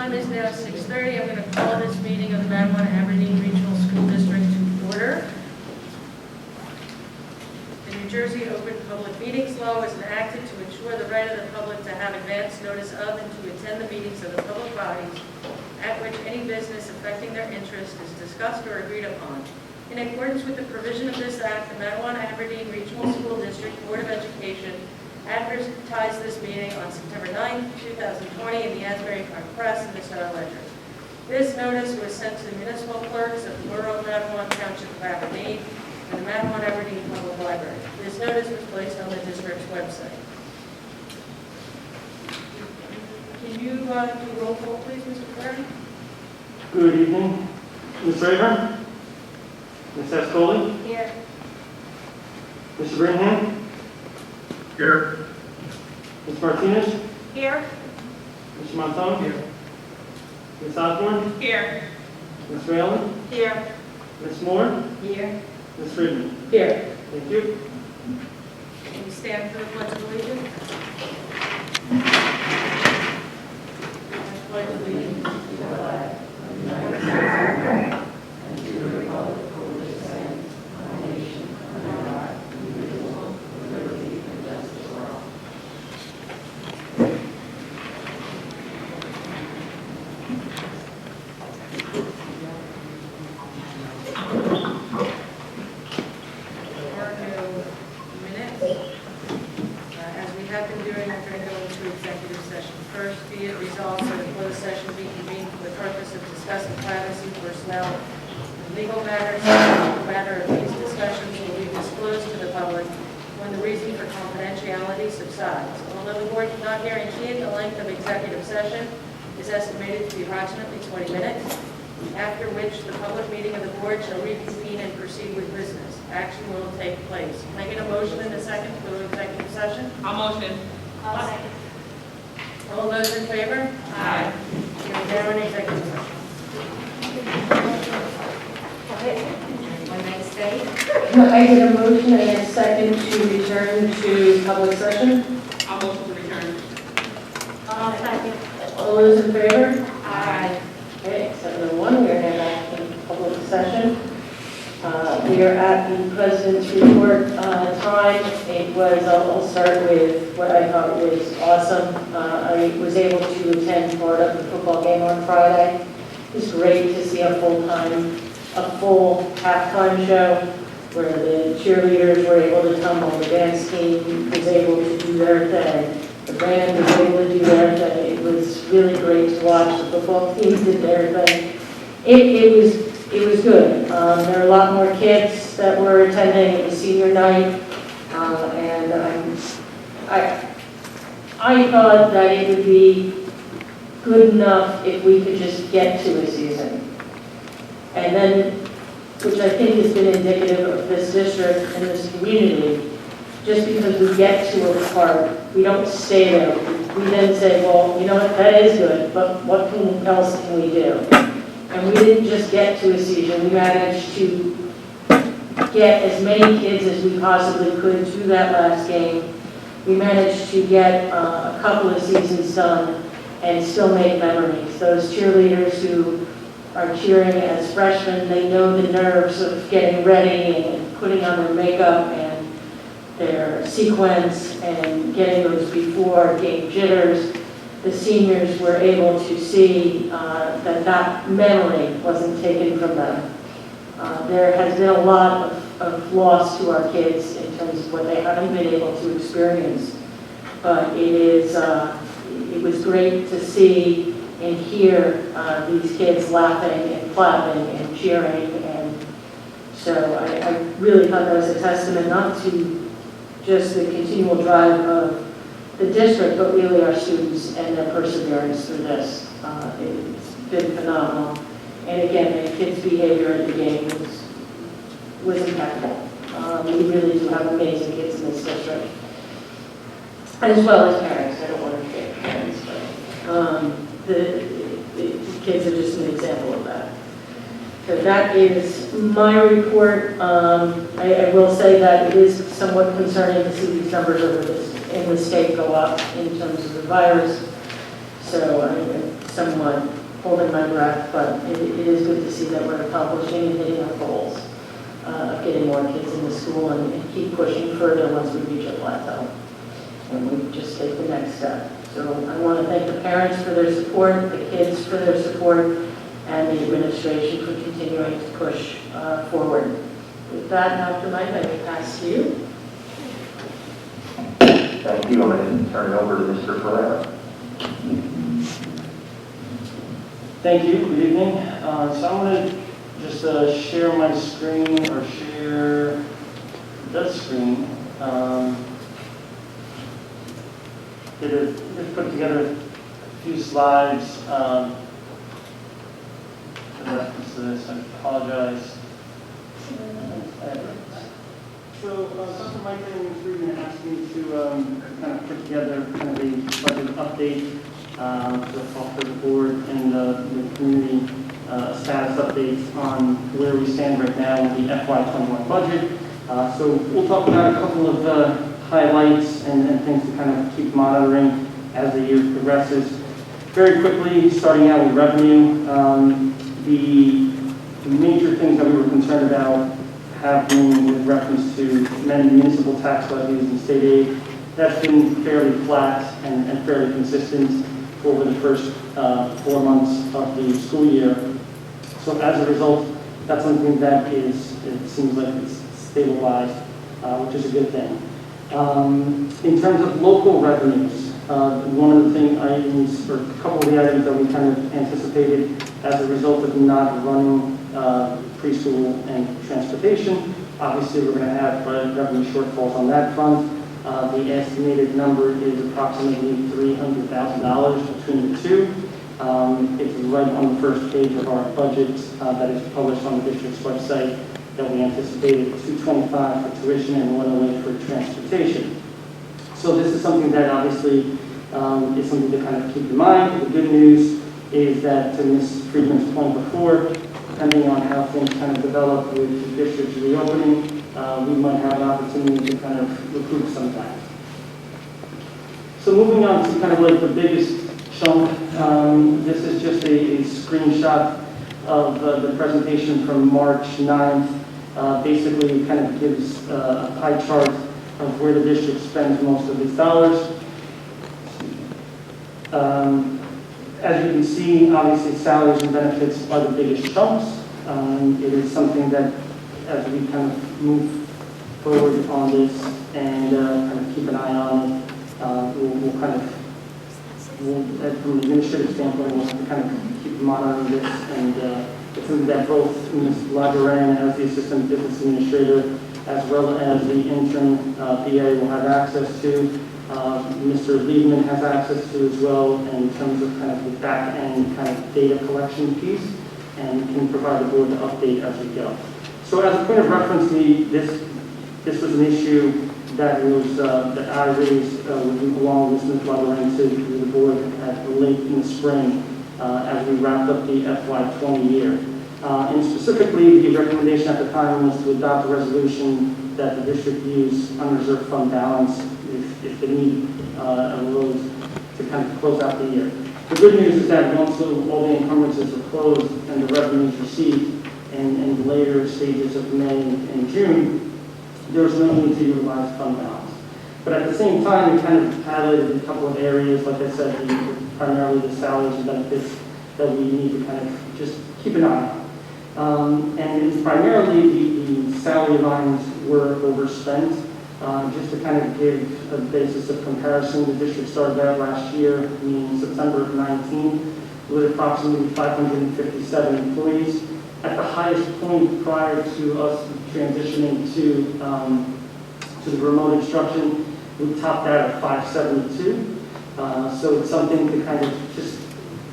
time is now 6:30. I'm going to call this meeting of the Manawan Aberdeen Regional School District to order. The New Jersey Open Public Meetings Law was enacted to ensure the right of the public to have advance notice of and to attend the meetings of the public bodies at which any business affecting their interest is discussed or agreed upon. In accordance with the provision of this act, the Manawan Aberdeen Regional School District Board of Education advertised this meeting on September 9, 2020 in the Asbury Park Press and the Star Ledger. This notice was sent to the municipal clerks of the Borough of Manawan, Township of Aberdeen, and the Manawan Aberdeen Public Library. This notice was placed on the district's website. Can you do roll call, please, Mr. Clerk? Good evening. Ms. Raver? Ms. Ascoli? Here. Mr. Bringham? Here. Ms. Martinez? Here. Mr. Montano? Here. Ms. Osborne? Here. Ms. Raylan? Here. Ms. Moore? Here. Ms. Friedman? Here. Thank you. Can we stand for the Pledge of Allegiance? I pledge allegiance to the flag of the United States of America and to the republic for which it stands, one nation, under God, indivisible, with liberty and justice for all. There are no minutes. As we have been doing, we're going to go into executive session first. Be it resolved that the closed session be convened for the purpose of discussing privacy, personnel, and legal matters. The matter of these discussions will be disclosed to the public when the reason for confidentiality subsides. Although the board cannot guarantee it, the length of executive session is estimated to be approximately 20 minutes, after which the public meeting of the board shall reconvene and proceed with business. Action will take place. Can I get a motion in a second to go to executive session? I'll motion. I'll second. All those in favor? Aye. We are now in executive session. I get a motion and a second to return to public session. I'll motion to return. I'll second. All those in favor? Aye. Okay, 7:01, we are now back in public session. We are at the President's report time. It was, I'll start with what I thought was awesome. I was able to attend part of the football game on Friday. It was great to see a full halftime show where the cheerleaders were able to tumble, the dance team was able to do their thing, the band was able to do their thing. It was really great to watch. The football team did their thing. It was good. There were a lot more kids that were attending. It was senior night, and I thought that it would be good enough if we could just get to a season. And then, which I think has been indicative of this district and this community, just because we get to a part, we don't stay there. We then say, well, you know what, that is good, but what else can we do? And we didn't just get to a season, we managed to get as many kids as we possibly could through that last game. We managed to get a couple of seasons done and still make memories. Those cheerleaders who are cheering as freshmen, they know the nerves of getting ready and putting on their makeup and their sequence and getting those before game jitters. The seniors were able to see that memory wasn't taken from them. There has been a lot of loss to our kids in terms of what they haven't been able to experience. But it was great to see and hear these kids laughing and clapping and cheering. And so I really thought that was a testament not to just the continual drive of the district, but really our students and their perseverance through this. It's been phenomenal. And again, the kids' behavior at the game was impeccable. We really do have amazing kids in this district, as well as parents. I don't want to forget parents, but the kids are just an example of that. So that is my report. I will say that it is somewhat concerning to see these numbers in the state go up in terms of the virus. So I'm somewhat holding my breath, but it is good to see that we're accomplishing and hitting our goals of getting more kids into school and keep pushing further once we reach a plateau. And we just take the next step. So I want to thank the parents for their support, the kids for their support, and the administration for continuing to push forward. With that, Dr. Mike, I will pass to you. Thank you. I'm going to turn it over to Mr. Ferrer. Thank you. Good evening. So I'm going to just share my screen or share the screen. Just put together a few slides for reference to this. I apologize. So Dr. Mike and Friedman asked me to kind of put together kind of a budget update to offer the board and the community status updates on where we stand right now with the FY21 budget. So we'll talk about a couple of highlights and things to kind of keep monitoring as the year progresses. Very quickly, starting out with revenue, the major things that we were concerned about have been with reference to many municipal tax levies and state aid. That's been fairly flat and fairly consistent over the first 4 months of the school year. So as a result, that's something that it seems like it's stabilized, which is a good thing. In terms of local revenues, one of the items, or a couple of the items that we kind of anticipated as a result of not running preschool and transportation, obviously we're going to have revenue shortfalls on that front. The estimated number is approximately $300,000 between the two. It's right on the first page of our budget that is published on the district's website, that we anticipated $225 for tuition and $108 for transportation. So this is something that obviously is something to kind of keep in mind. The good news is that, to Ms. Friedman's point before, depending on how things kind of develop with the district's reopening, we might have an opportunity to kind of recruit sometimes. So moving on to kind of like the biggest chunk, this is just a screenshot of the presentation from March 9th. Basically, it kind of gives a pie chart of where the district spends most of its dollars. As you can see, obviously salaries and benefits are the biggest chunks. It is something that, as we kind of move forward on this and kind of keep an eye on it, we'll kind of, from an administrative standpoint, we'll have to kind of keep monitoring this, and it's something that both Ms. Lageran as the assistant business administrator, as well as the intern PA will have access to. Mr. Liebman has access to as well, in terms of kind of the back end kind of data collection piece, and can provide the board the update as we go. So as a point of reference, this was an issue that was that I raised along with Ms. Lageran to the board at late in the spring as we wrapped up the FY20 year. And specifically, the recommendation at the time was to adopt a resolution that the district use unreserved fund balance if the need arose to kind of close out the year. The good news is that once all the encumbrances were closed and the revenues received in the later stages of May and June, there was no need to utilize fund balance. But at the same time, we kind of highlighted a couple of areas, like I said, primarily the salaries and benefits that we need to kind of just keep an eye on. And primarily the salary lines were overspent. Just to kind of give a basis of comparison, the district started out last year, in September of 19, with approximately 557 employees. At the highest point prior to us transitioning to the remote instruction, we topped out at 572. So it's something to kind of just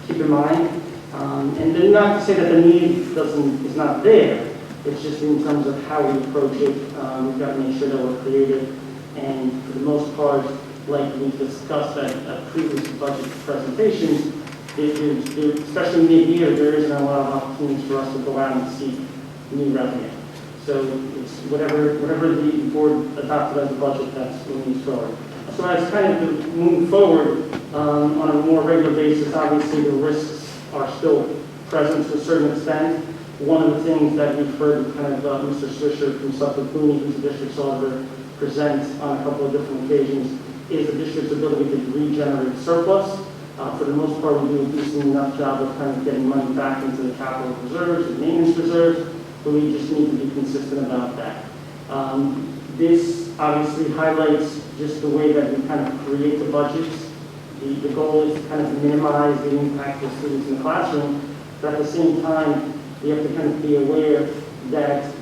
keep in mind. And then not to say that the need is not there. It's just in terms of how we approach it, we've got to make sure that we're creative. And for the most part, like we discussed at previous budget presentations, especially mid-year, there isn't a lot of opportunities for us to go out and seek new revenue. So it's whatever the board adopted as a budget, that's what moves forward. So as kind of to move forward on a more regular basis, obviously the risks are still present to a certain extent. One of the things that we've heard kind of Mr. Swisher from Suffolk County, who's the district's auditor, present on a couple of different occasions is the district's ability to regenerate surplus. For the most part, we do a decent enough job of kind of getting money back into the capital reserves and maintenance reserves, but we just need to be consistent about that. This obviously highlights just the way that we kind of create the budgets. The goal is to kind of minimize the impact of students in the classroom, but at the same time, we have to kind of be aware that,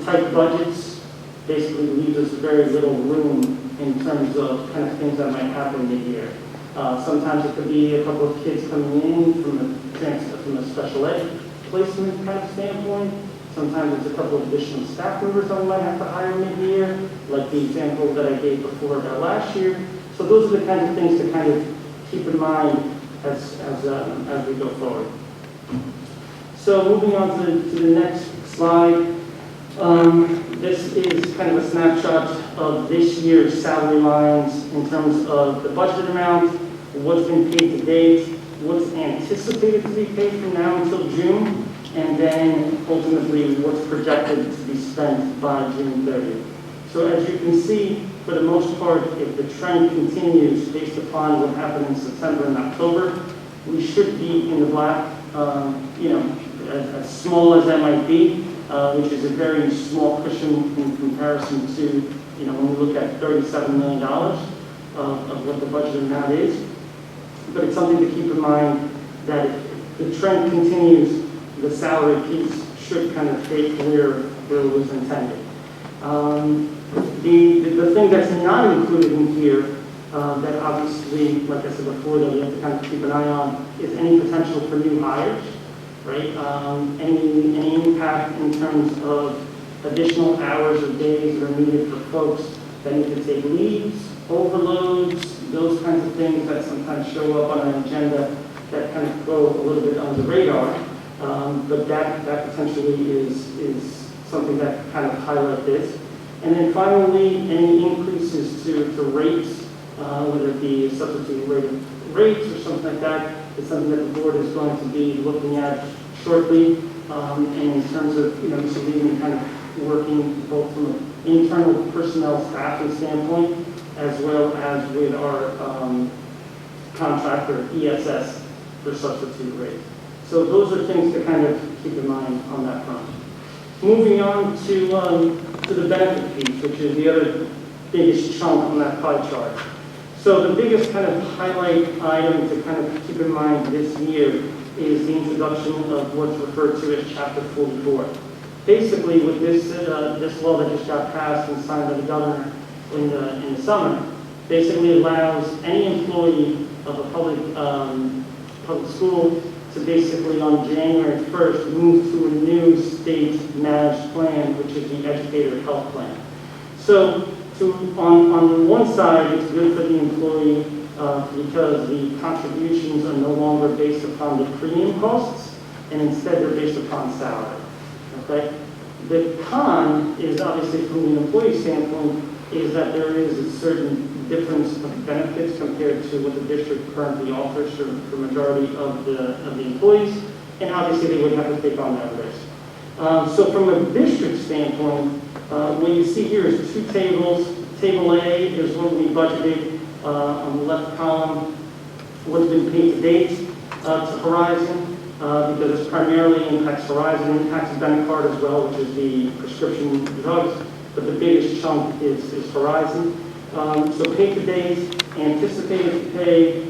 tight budgets basically leaves us very little room in terms of kind of things that might happen mid-year. Sometimes it could be a couple of kids coming in from a special ed placement kind of standpoint. Sometimes it's a couple of additional staff members that we might have to hire mid-year, like the example that I gave before about last year. So those are the kinds of things to kind of keep in mind as we go forward. So moving on to the next slide. This is kind of a snapshot of this year's salary lines in terms of the budget amount, what's been paid to date, what's anticipated to be paid from now until June, and then ultimately what's projected to be spent by June 30th. So as you can see, for the most part, if the trend continues based upon what happened in September and October, we should be in the black, as small as that might be, which is a very small cushion in comparison to, when we look at $37 million of what the budget amount is. But it's something to keep in mind that if the trend continues, the salary piece should kind of stay where it was intended. The thing that's not included in here, that obviously, like I said before, that we have to kind of keep an eye on, is any potential for new hires, right? Any impact in terms of additional hours or days that are needed for folks that need to take leaves, overloads, those kinds of things that sometimes show up on an agenda that kind of go a little bit under the radar. But that potentially is something that kind of highlight this. And then finally, any increases to rates, whether it be substitute rates or something like that, is something that the board is going to be looking at shortly. And in terms of, this will be kind of working both from an internal personnel staffing standpoint, as well as with our contractor, ESS, for substitute rates. So those are things to kind of keep in mind on that front. Moving on to the benefit piece, which is the other biggest chunk on that pie chart. So the biggest kind of highlight item to kind of keep in mind this year is the introduction of what's referred to as Chapter 44. Basically, with this law that just got passed and signed by the governor in the summer, basically allows any employee of a public school to basically on January 1st move to a new state-managed plan, which is the Educator Health Plan. So on one side, it's good for the employee because the contributions are no longer based upon the premium costs, and instead they're based upon salary. Okay? The con is obviously from the employee standpoint is that there is a certain difference of benefits compared to what the district currently offers for the majority of the employees, and obviously they would have to take on that risk. So from a district standpoint, what you see here is two tables. Table A is what we budgeted on the left column, what's been paid to date to Horizon, because it primarily impacts Horizon, impacts Benecard as well, which is the prescription drugs, but the biggest chunk is Horizon. So paid to date, anticipated to pay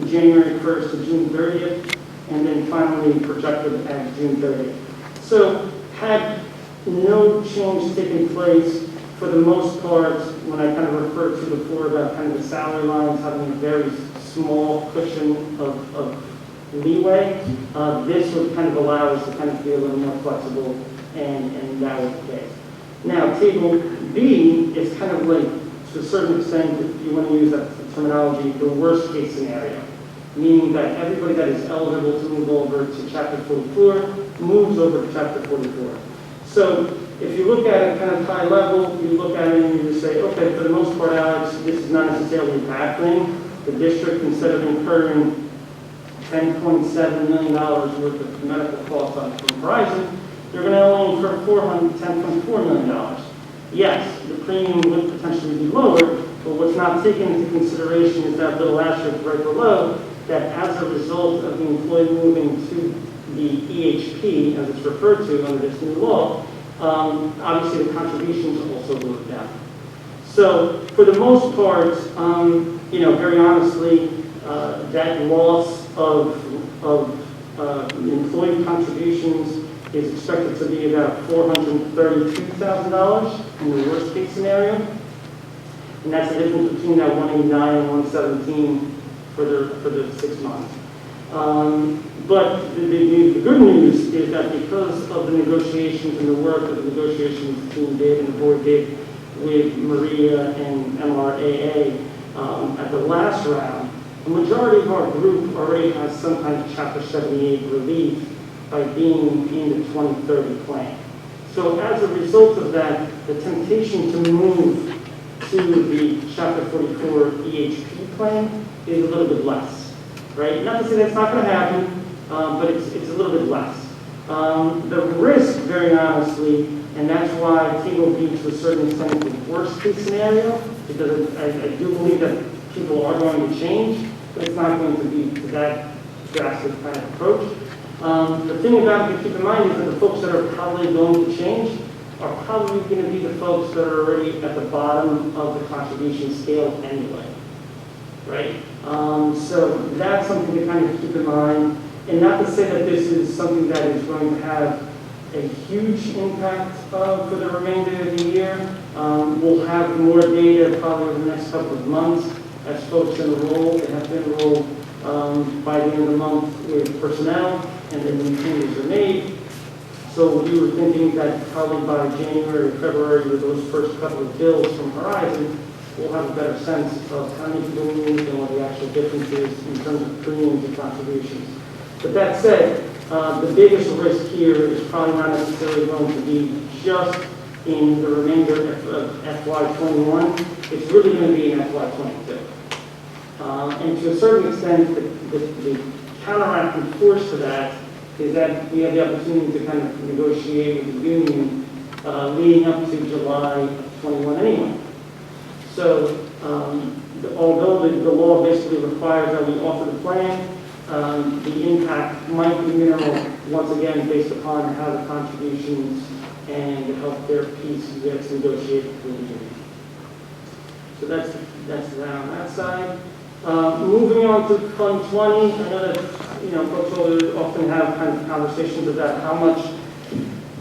January 1st to June 30th, and then finally projected at June 30th. So had no change taken place for the most part, when I kind of referred to before about kind of the salary lines having a very small cushion of leeway, this would kind of allow us to kind of be a little more flexible, and that was the case. Now, table B is kind of like, to a certain extent, if you want to use that terminology, the worst case scenario, meaning that everybody that is eligible to move over to Chapter 44 moves over to Chapter 44. So if you look at it kind of high level, you look at it and you say, okay, for the most part, Alex, this is not necessarily impacting the district. Instead of incurring $10.7 million worth of medical costs on from Verizon, you're going to only incur $10.4 million. Yes, the premium would potentially be lower, but what's not taken into consideration is that little asterisk right below, that as a result of the employee moving to the EHP, as it's referred to under this new law, obviously the contributions also go down. So for the most part, very honestly, that loss of employee contributions is expected to be about $432,000 in the worst case scenario. And that's the difference between that 189 and 117 for the 6 months. But the good news is that because of the negotiations and the work that the negotiations team did and the board did with Maria and MRAA at the last round, the majority of our group already has some kind of Chapter 78 relief by being in the 2030 plan. So as a result of that, the temptation to move to the Chapter 44 EHP plan is a little bit less, right? Not to say that's not going to happen, but it's a little bit less. The risk, very honestly, and that's why I think will be to a certain extent the worst case scenario, because I do believe that people are going to change, but it's not going to be to that drastic kind of approach. The thing about it to keep in mind is that the folks that are probably going to change are probably going to be the folks that are already at the bottom of the contribution scale anyway, right? So that's something to kind of keep in mind. And not to say that this is something that is going to have a huge impact for the remainder of the year. We'll have more data probably over the next couple of months as folks enroll. They have to enroll by the end of the month with personnel, and then new changes are made. So we were thinking that probably by January or February with those first couple of bills from Horizon, we'll have a better sense of how many people moved and what the actual difference is in terms of premiums and contributions. But that said, the biggest risk here is probably not necessarily going to be just in the remainder of FY21. It's really going to be in FY22. And to a certain extent, the counteracting force to that is that we have the opportunity to kind of negotiate with the union leading up to July of 21 anyway. So although the law basically requires that we offer the plan, the impact might be minimal, once again, based upon how the contributions and the healthcare piece gets negotiated with the union. So that's that on that side. Moving on to Fund 20, I know that folks will often have kind of conversations about how much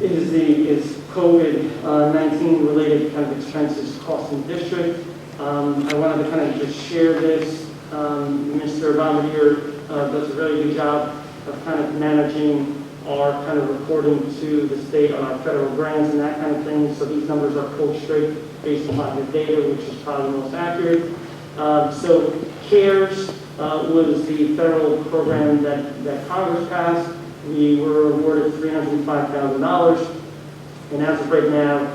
is COVID-19 related kind of expenses costing the district. I wanted to kind of just share this. Mr. Bombardier does a really good job of kind of managing our kind of reporting to the state on our federal grants and that kind of thing. So these numbers are pulled straight based upon the data, which is probably the most accurate. So CARES was the federal program that Congress passed. We were awarded $305,000. And as of right now,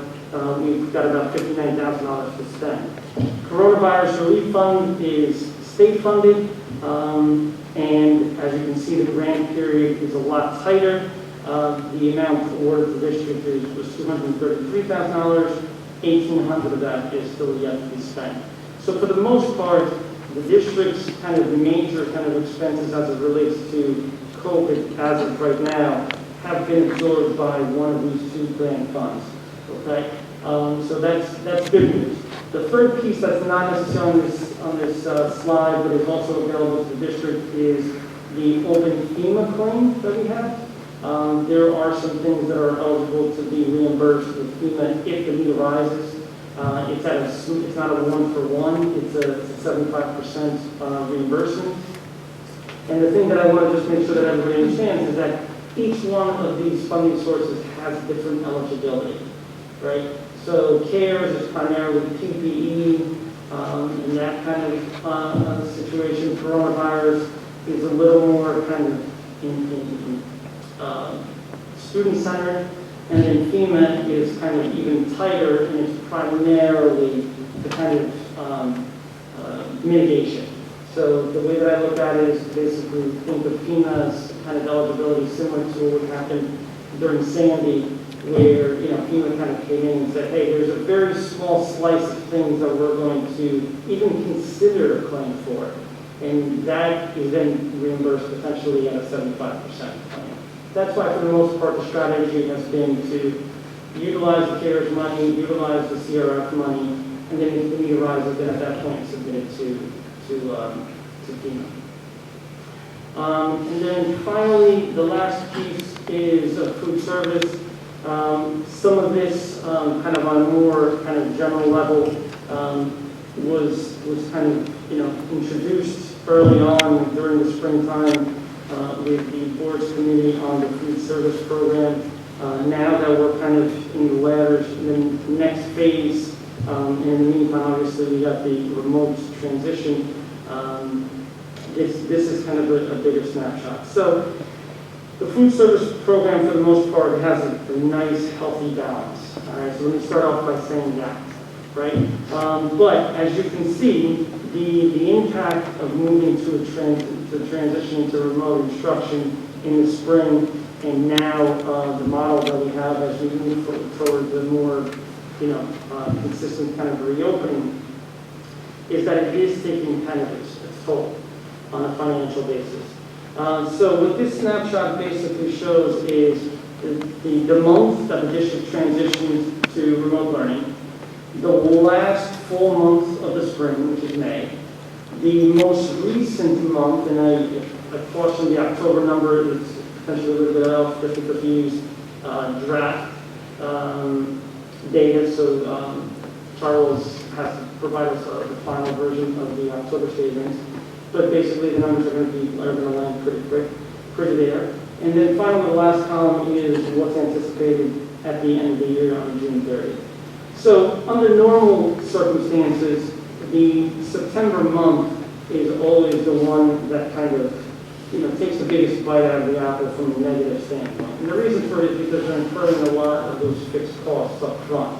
we've got about $59,000 to spend. Coronavirus Relief Fund is state funded. And as you can see, the grant period is a lot tighter. The amount awarded to the district was $233,000. $1,800 of that is still yet to be spent. So for the most part, the district's kind of major kind of expenses as it relates to COVID as of right now have been absorbed by one of these two grant funds. Okay, so that's good news. The third piece that's not necessarily on this slide, but is also available to the district, is the open FEMA claim that we have. There are some things that are eligible to be reimbursed with FEMA if the need arises. It's not a 1-for-1, it's a 75% reimbursement. And the thing that I want to just make sure that everybody understands is that each one of these funding sources has different eligibility, right? So CARES is primarily PPE and that kind of situation. Coronavirus is a little more kind of in student-centered. And then FEMA is kind of even tighter, and it's primarily the kind of mitigation. So the way that I look at it is basically think of FEMA's kind of eligibility similar to what happened during Sandy, where, you know, FEMA kind of came in and said, hey, there's a very small slice of things that we're going to even consider a claim for. And that is then reimbursed potentially at a 75% claim. That's why, for the most part, the strategy has been to utilize the CARES money, utilize the CRF money, and then if the need arises, then at that point submit it to FEMA. And then finally, the last piece is food service. Some of this kind of on a more kind of general level was kind of, you know, introduced early on during the springtime with the board's committee on the food service program. Now that we're kind of in the latter, the next phase, and in the meantime, obviously, we got the remote transition. This is kind of a bigger snapshot. So the food service program, for the most part, has a nice, healthy balance. All right, so let me start off by saying that, right? But as you can see, the impact of moving to transitioning to remote instruction in the spring, and now the model that we have as we move toward the more, you know, consistent kind of reopening, is that it is taking kind of its toll on a financial basis. So what this snapshot basically shows is the month that the district transitioned to remote learning, the last full month of the spring, which is May, the most recent month, and I caution the October number, it's potentially a little bit off just because we use draft data, so Charles has to provide us the final version of the October statements. But basically, the numbers are going to land pretty there. And then finally, the last column is what's anticipated at the end of the year on June 30th. So under normal circumstances, the September month is always the one that kind of, you know, takes the biggest bite out of the apple from a negative standpoint. And the reason for it is because they're incurring a lot of those fixed costs up front.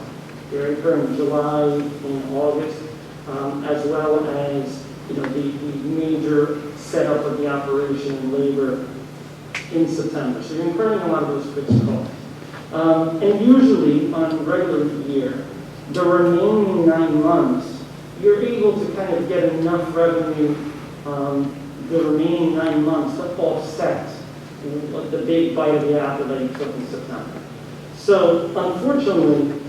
They're incurring July and August, as well as, you know, the major setup of the operation and labor in September. So you're incurring a lot of those fixed costs. And usually, on a regular year, the remaining 9 months, you're able to kind of get enough revenue the remaining 9 months to offset the big bite of the apple that you took in September. So unfortunately,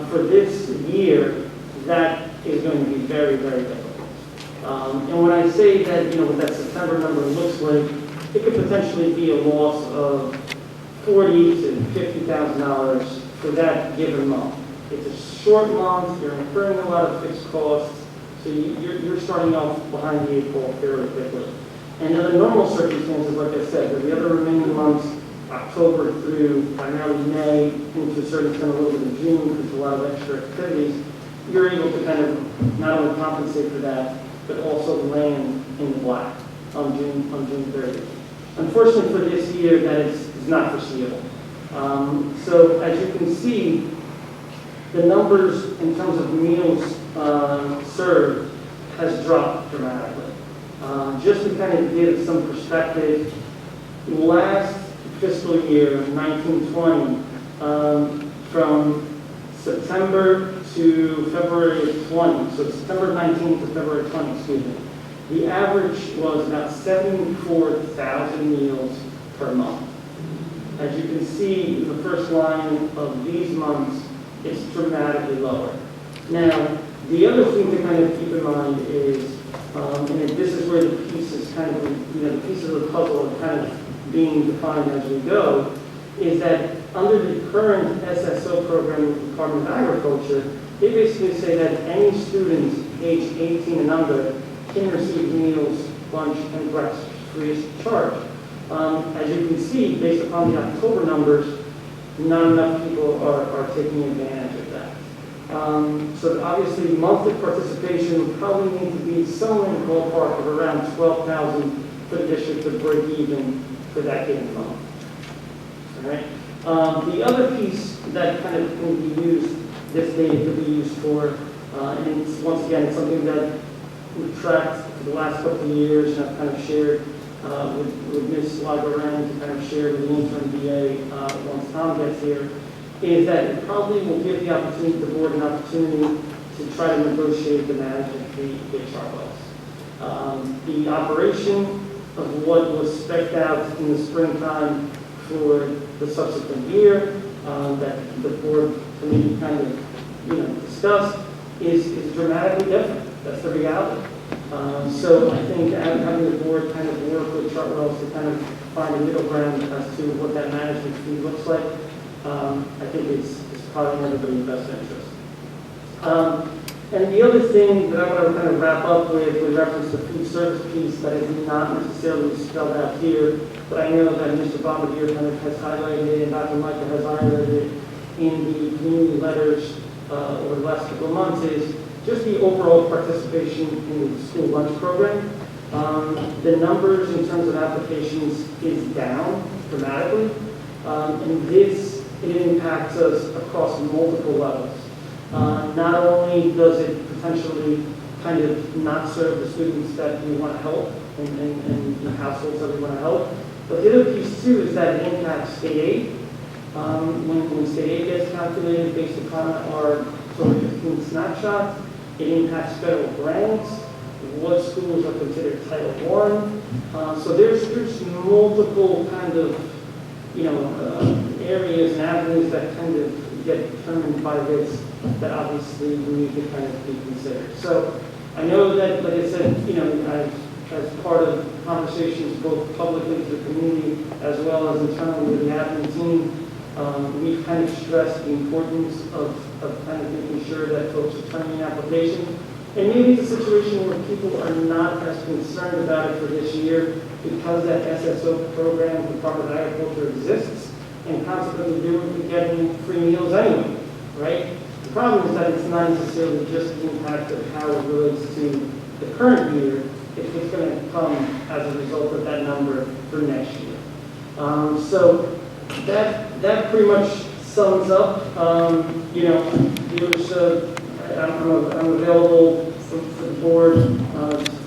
for this year, that is going to be very, very difficult. And when I say that, you know, what that September number looks like, it could potentially be a loss of $40,000 to $50,000 for that given month. It's a short month, you're incurring a lot of fixed costs, so you're starting off behind the 8 ball fairly quickly. And under normal circumstances, like I said, the other remaining months, October through primarily May, into a certain extent a little bit of June, because a lot of extra activities, you're able to kind of not only compensate for that, but also land in the black on June 30th. Unfortunately for this year, that is not foreseeable. So as you can see, the numbers in terms of meals served has dropped dramatically. Just to kind of give some perspective, last fiscal year, 1920, from September to February of 20, so September 19 to February 20, excuse me, the average was about 74,000 meals per month. As you can see, in the first line of these months, it's dramatically lower. Now, the other thing to kind of keep in mind is, and this is where the pieces kind of, you know, the pieces of the puzzle are kind of being defined as we go, is that under the current SSO program with the Department of Agriculture, they basically say that any students aged 18 and under can receive meals, lunch, and breakfast free of charge. As you can see, based upon the October numbers, not enough people are taking advantage of that. So obviously, monthly participation would probably need to be somewhere in the ballpark of around 12,000 for the district to break even for that given month. All right. The other piece that kind of can be used, this data could be used for, and it's, once again, it's something that we've tracked for the last couple of years, and I've kind of shared with Ms. Lagerand to kind of share with the interim DA once Tom gets here, is that it probably will give the opportunity, the board an opportunity to try to negotiate the management fee with Chartwell's. The operation of what was spec'd out in the springtime for the subsequent year that the board committee kind of discussed is dramatically different. That's the reality. So I think having the board kind of work with Chartwell's to kind of find a middle ground as to what that management fee looks like, I think it's probably in everybody's best interest. And the other thing that I want to kind of wrap up with reference to the food service piece that is not necessarily spelled out here, but I know that Mr. Bombardier kind of has highlighted it and Dr. Michael has highlighted it in the community letters over the last couple of months, is just the overall participation in the school lunch program. The numbers in terms of applications is down dramatically, and this, it impacts us across multiple levels. Not only does it potentially kind of not serve the students that we want to help and the households that we want to help, but the other piece too is that it impacts state aid. When state aid gets calculated based upon our sort of 15 snapshots, it impacts federal grants, what schools are considered Title I. So there's multiple kind of areas and avenues that kind of get determined by this that obviously we need to kind of be considered. So I know that, like I said, as part of conversations both publicly to the community as well as internally with the admin team, we've kind of stressed the importance of kind of making sure that folks are turning in applications. And maybe it's a situation where people are not as concerned about it for this year because that SSO program, the Department of Agriculture, exists, and consequently they would be getting free meals anyway, right? The problem is that it's not necessarily just the impact of how it relates to the current year, it's what's going to come as a result of that number for next year. So that pretty much sums up. I'm available for the board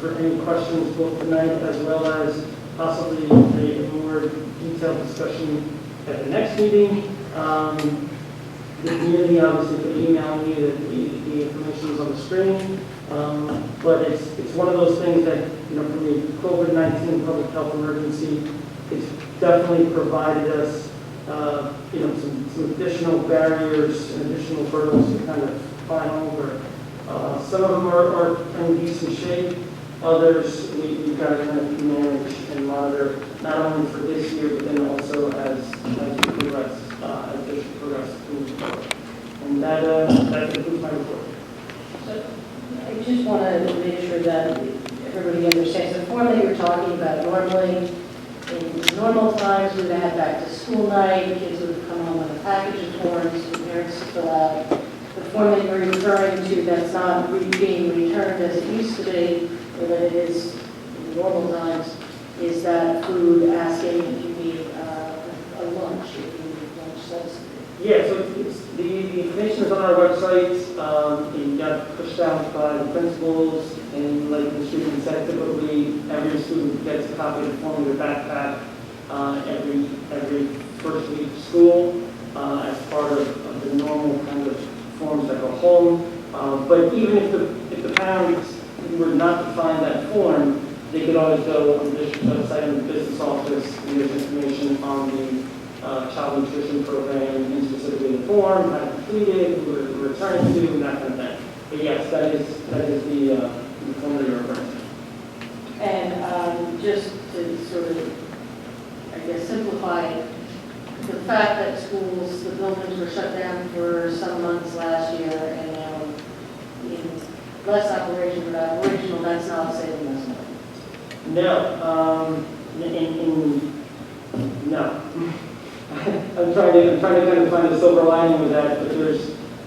for any questions both tonight as well as possibly a more detailed discussion at the next meeting. The community obviously could email me the information is on the screen, but it's one of those things that from the COVID-19 public health emergency, it's definitely provided us some additional barriers and additional hurdles to kind of climb over. Some of them are in decent shape. Others we've got to kind of manage and monitor not only for this year but then also as we progress, as this progresses moving forward. And that concludes my report. So I just want to make sure that everybody understands the form that you're talking about. Normally, in normal times, we would have had back to school night, the kids would have come home with a package of forms for parents to fill out. The form that you're referring to that's not being returned as it used to be, or that it is in normal times, is that food asking if you need a lunch, if you need lunch subsidy. Yeah, so the information is on our website. It got pushed out by the principals, and like the student said, typically every student gets a copy of the form in their backpack every first week of school as part of the normal kind of forms that go home. But even if the parents were not to find that form, they could always go on the district website in the business office, and there's information on the child nutrition program, and specifically the form, how to complete it, who to return it to, and that kind of thing. But yes, that is the form that you're referring to. And just to sort of, I guess, simplify it, the fact that schools, the buildings were shut down for some months last year and now in less operation but operational, that's not saving us money. No, no. I'm trying to kind of find a silver lining with that, but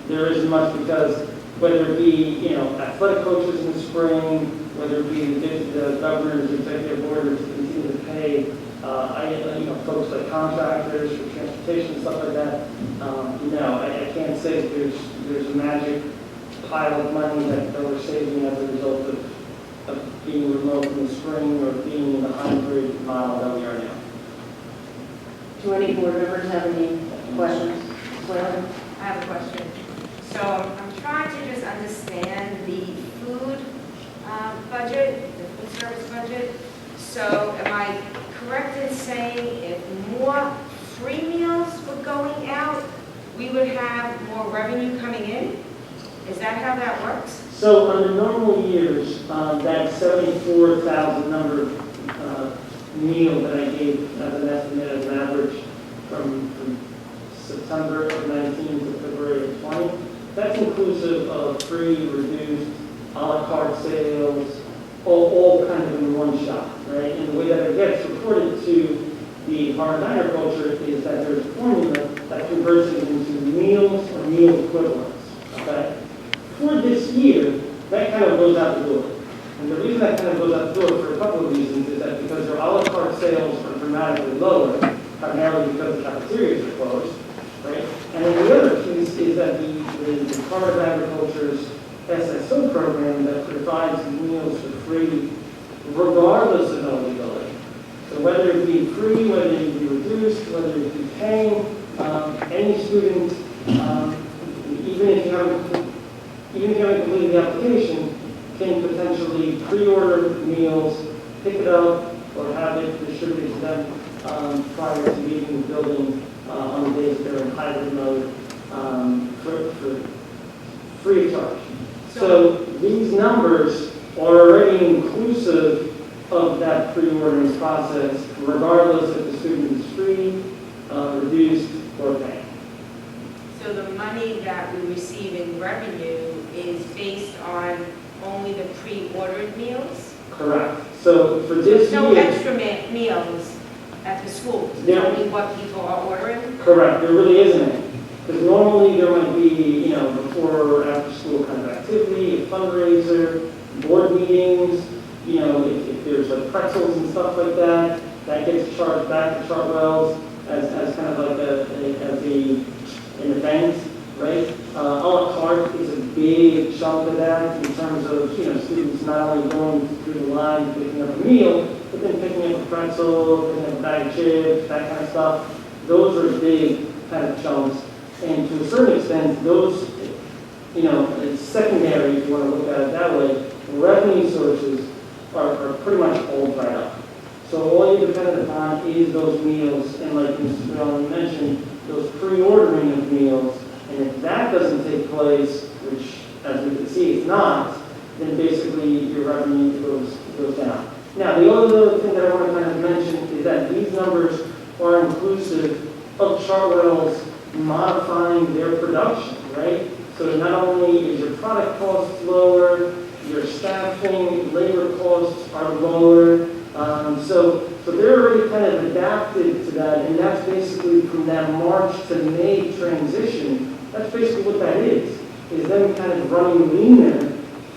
there isn't much, because whether it be athletic coaches in the spring, whether it be the governor's executive order to continue to pay Folks like contractors for transportation, stuff like that, no, I can't say that there's a magic pile of money that we're saving as a result of being remote in the spring or being in the hybrid model that we are now. Do any board members have any questions? Well, I have a question. So I'm trying to just understand the food budget, the food service budget. So am I correct in saying if more free meals were going out, we would have more revenue coming in? Is that how that works? So under normal years, that 74,000 number meal that I gave as an estimate, as an average from September of 19 to February of 20, that's inclusive of free, reduced, a la carte sales, all kind of in one shot, right? And the way that it gets reported to the Department of Agriculture is that there's a formula that converts it into meals or meal equivalents, okay? For this year, that kind of goes out the door. And the reason that kind of goes out the door for a couple of reasons is that because their a la carte sales are dramatically lower, primarily because the cafeterias are closed, right? And then the other piece is that the Department of Agriculture's SSO program that provides meals for free regardless of eligibility. So whether it be free, whether it be reduced, whether it be paying, any student, even if you haven't completed the application, can potentially pre-order meals, pick it up, or have it distributed to them prior to leaving the building on the days that they're in hybrid mode for free of charge. So these numbers are already inclusive of that pre-ordering process, regardless if the student is free, reduced, or paying. So the money that we receive in revenue is based on only the pre-ordered meals? Correct. So for this There's no year, extra meals at the schools? It's Yeah. only what people are ordering? correct, there really isn't any. Because normally there might be, before or after school kind of activity, a fundraiser, board meetings, if there's like pretzels and stuff like that, that gets charged back to Chartwell's as kind of like an event, right? A la carte is a big chunk of that in terms of, students not only going through the line picking up a meal, but then picking up a pretzel, picking up a bag of chips, that kind of stuff. Those are big kind of chunks. And to a certain extent, those, it's secondary, if you want to look at it that way, revenue sources are pretty much all dried up. So all you're dependent upon is those meals, and like Mrs. Brown mentioned, those pre-ordering of meals. And if that doesn't take place, which as we can see is not, then basically your revenue goes down. Now, the other thing that I want to kind of mention is that these numbers are inclusive of Chartwell's modifying their production, right? So not only is your product cost lower, your staffing, labor costs are lower. So they're already kind of adapted to that, and that's basically from that March to May transition. That's basically what that is them kind of running leaner,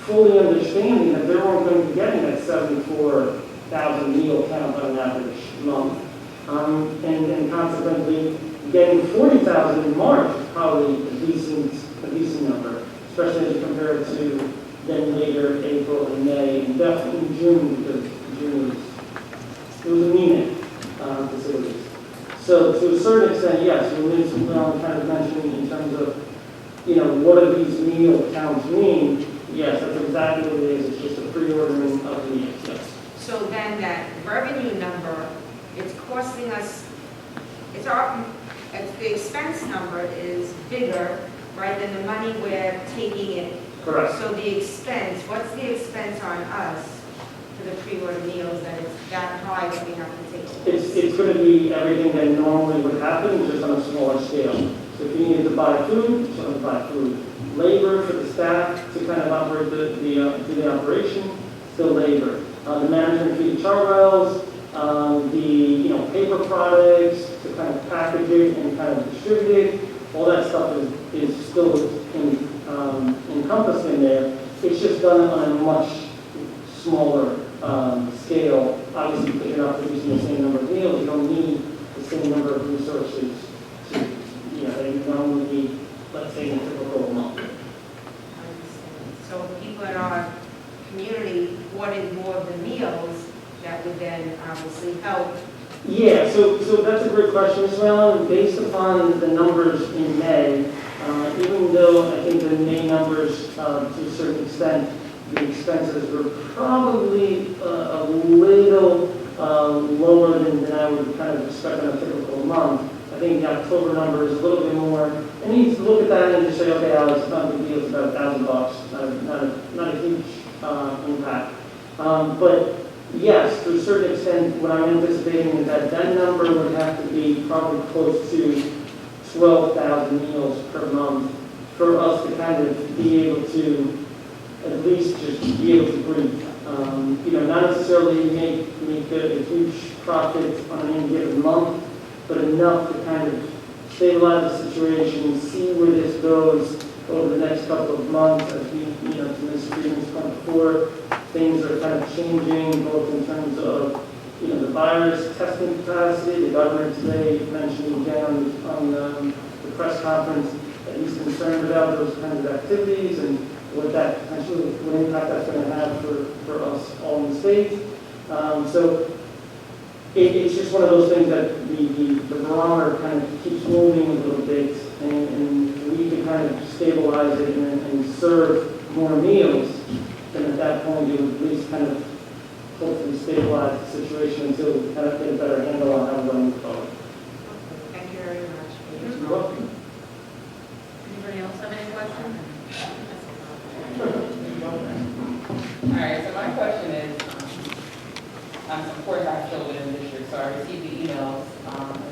fully understanding that they weren't going to be getting that 74,000 meal count on an average month, and consequently getting 40,000 in March is probably a decent number, especially as you compare it to then later April and May, and definitely June, because June was anemic facilities. So to a certain extent, yes, we kind of mentioning in terms of, what do these meal counts mean? Yes, that's exactly what it is. It's just a pre-ordering of the meals, yes. So then that revenue number, it's costing us, the expense number is bigger, right, than the money we're taking in. Correct. So the expense, what's the expense on us for the pre-order meals that it's that high that we have to take? It's going to be everything that normally would happen, just on a smaller scale. So if you needed to buy food, you're going to buy food. Labor for the staff to kind of operate the operation, still labor. The management fee Chartwell's, the paper products to kind of package it and kind of distribute it, all that stuff is still encompassed in there. It's just done on a much smaller scale. Obviously, if you're not producing the same number of meals, meals, you don't need the same number of resources to, that you normally need, let's say, in a typical month. So people in our community wanted more of the meals, that would then obviously help. Yeah, so that's a great question, Ms. Whalen. Based upon the numbers in May, even though I think the May numbers, to a certain extent, the expenses were probably a little lower than I would kind of expect in a typical month. I think the October number is a little bit more, and you need to look at that and just say, okay, Alex, it's not a big deal, it's about $1,000, not a huge impact. But yes, to a certain extent, what I'm anticipating is that number would have to be probably close to 12,000 meals per month for us to kind of be able to at least just be able to breathe. Not necessarily make a huge profit on any given month, but enough to kind of stabilize the situation, see where this goes over the next couple of months as we, to Ms. Freeman's point before, things are kind of changing, both in terms of, the virus testing capacity. The governor today mentioned again on the press conference that he's concerned about those kinds of activities and what that potentially, what impact that's going to have for us all in the state. So it's just one of those things that the barometer kind of keeps moving a little bit, and we can kind of stabilize it and serve more meals. Then at that point, you at least kind of hopefully stabilize the situation until we kind of get a better handle on how we're going to move forward. Thank you very much. You're welcome. Anybody else have any questions? All right, so my question is, of course I have children in the district, so I received the emails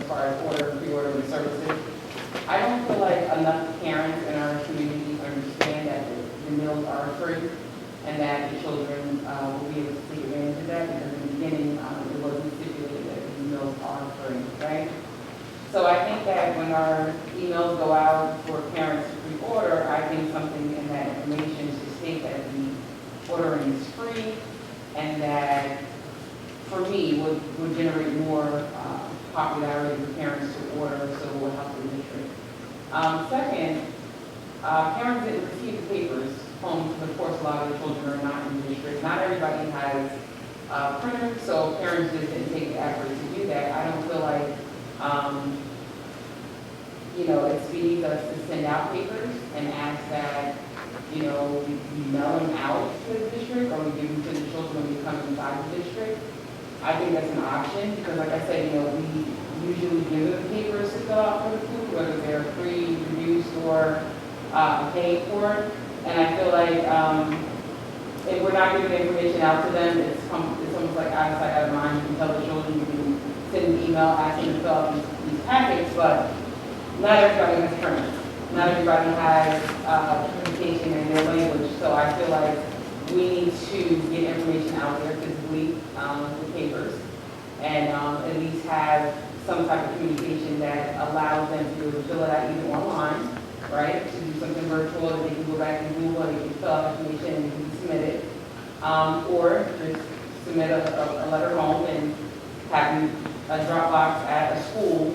as far as pre-ordering services. I don't feel like enough parents in our community understand that the meals are free and that the children will be able to take advantage of that, because in the beginning it wasn't stipulated that the meals are free, right? So I think that when our emails go out for parents to pre-order, I think something in that information should state that the ordering is free, and that, for me, would generate more popularity for parents to order, so it will help the district. Second, parents didn't receive the papers home, because of course a lot of the children are not in the district. Not everybody has printers, so parents just didn't take the effort to do that. I don't feel like it's beneath us to send out papers and ask that, we mail them out to the district, or we give them to the children when they come inside the district. I think that's an option, because like I said, we usually give them papers to fill out for the food, whether they're free, reduced, or paid for. And I feel like if we're not giving the information out to them, it's almost like out of sight, out of mind. You can tell the children, you can send an email asking them to fill out these packets, but not everybody has printers. Not everybody has communication in their language. So I feel like we need to get information out there physically with papers, and at least have some type of communication that allows them to be able to fill it out either online, right, to do something virtual, that they can go back and Google, they can fill out information and they can submit it, or just submit a letter home and have a Dropbox at a school,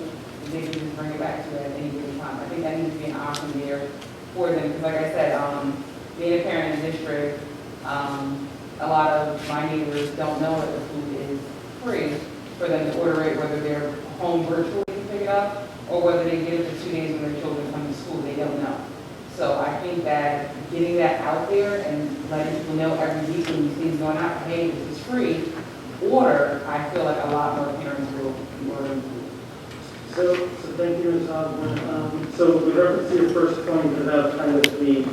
they can just bring it back to at any given time. I think that needs to be an option there for them, because like I said, being a parent in the district, a lot of my neighbors don't know that the food is free for them to order it, whether they're home virtually to pick it up, or whether they get it for 2 days when their children come to school, they don't know. So I think that getting that out there and letting people know every week when these things going out, hey, this is free, order, I feel like a lot more parents will be ordering food. So thank you, Ms. Osborne. So with reference to your first point about kind of the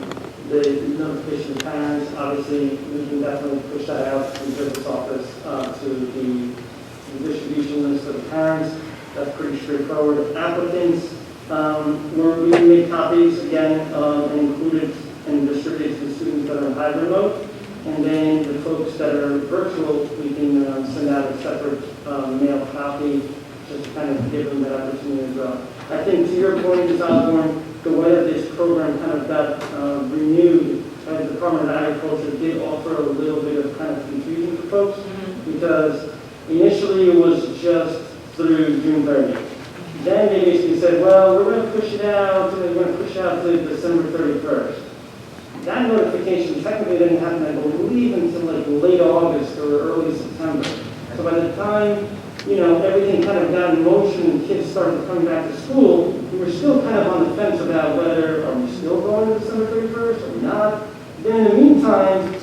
notification of parents, obviously we can definitely push that out to the business office to the distribution list of the parents. That's pretty straightforward. Applicants, we make copies again and include it and distribute it to the students that are in hybrid mode. And then the folks that are virtual, we can send out a separate mail copy just to kind of give them that opportunity as well. I think to your point, Ms. Osborne, the way that this program kind of got renewed, the Department of Agriculture did offer a little bit of kind of confusion for folks, because initially it was just through June 30th. Then they basically said, well, we're going to push it out, we're going to push it out to December 31st. That notification technically didn't happen, I believe, until like late August or early September. So by the time, everything kind of got in motion and kids started coming back to school, we were still kind of on the fence about whether, are we still going to December 31st or not? Then in the meantime,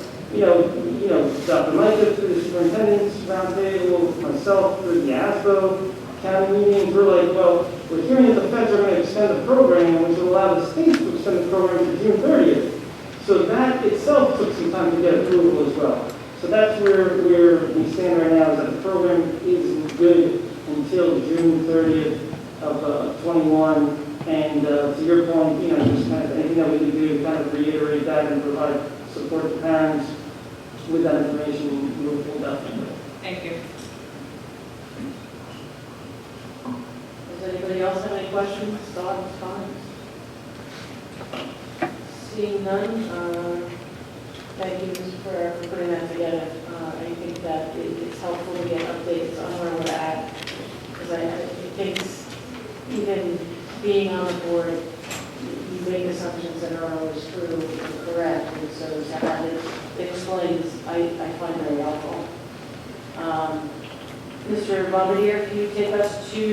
Dr. Micah through the superintendent's roundtable, myself through the ASBO, county meetings, we're like, well, we're hearing that the feds are going to extend the program, which will allow the states to extend the program to June 30th. So that itself took some time to get approval as well. So that's where we stand right now, is that the program is good until June 30th of 21. And to your point, just kind of anything that we can do to kind of reiterate that and provide support to parents with that information, we'll definitely do. Thank you. Does anybody else have any questions, thoughts, comments? Seeing none, thank you, Mr. Ferrer, for putting that together. I think that it's helpful to get updates on where we're at, because I think even being on the board, you make assumptions that are always true and correct, and so to have it explained, I find very helpful. Mr. Bombardier, can you take us to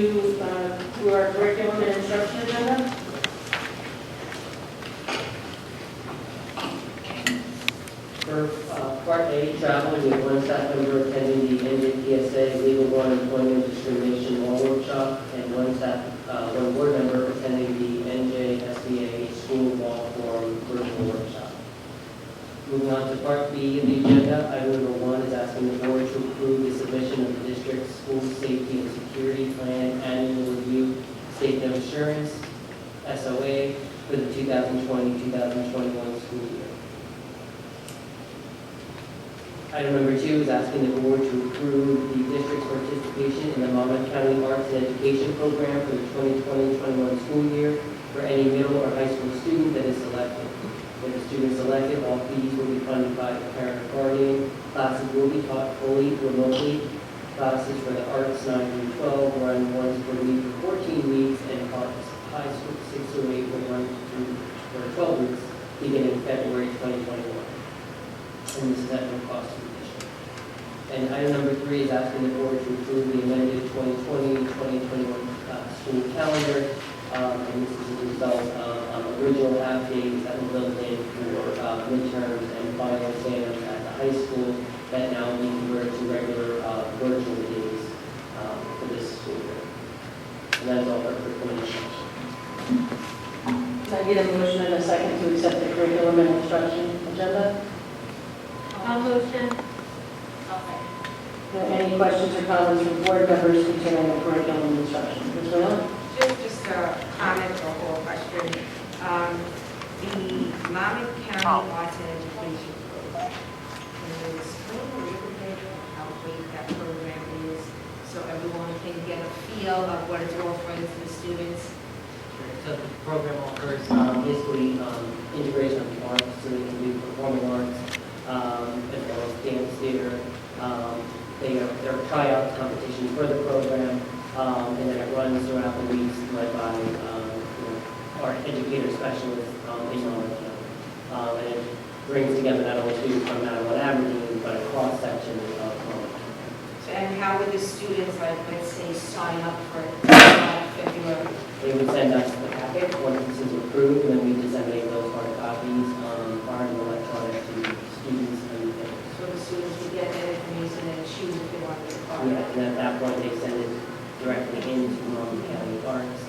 our curriculum and instruction agenda? For Part A, travel, we have one staff member attending the NJPSA Legal Law and Employment Discrimination Law Workshop, and one board member attending the NJSBA School Law Forum Virtual Workshop. Moving on to Part B of the agenda, item number 1 is asking the board to approve the submission of the district's school safety and security plan annual review statement of assurance, SOA, for the 2020-2021 school year. Item number 2 is asking the board to approve the district's participation in the Monmouth County Arts and Education Program for the 2020-21 school year for any middle or high school student that is selected. If the student is selected, all fees will be funded by the parent or guardian. Classes will be taught fully remotely. Classes for the arts 9 through 12 run once per week for 14 weeks, and high school 6 through 8 will run for 12 weeks beginning February 2021. And this is at no cost to the district. And item number 3 is asking the board to approve the amended 2020-2021 school calendar. And this is a result of original half days that were built in for midterms and final exams at the high school that now need to convert to regular virtual days for this school year. And that is all our curriculum instruction. Can I get a motion and a second to accept the curriculum and instruction agenda? I'll motion. Any questions or comments from board members concerning the curriculum and instruction? Ms. Whalen? Just a comment or question. The Monmouth County Arts and Education Program is how big that program is, so everyone can get a feel of what it's offering to the students. So the program offers basically integration of the arts, so they can do performing arts, as well as dance theater. There are tryout competitions for the program, and then it runs throughout the weeks led by art educator specialists in Monmouth County. And it brings together not only students from Maryland, Aberdeen, but a cross-section of Monmouth County. And how would the students, like, let's say, sign up for February? They would send us the packet once this is approved, and then we disseminate those hard copies hard and electronic to students and parents. So the students would get that information and choose if they want to be a part of Yeah, it. and at that point, they send it directly into Monmouth County Arts,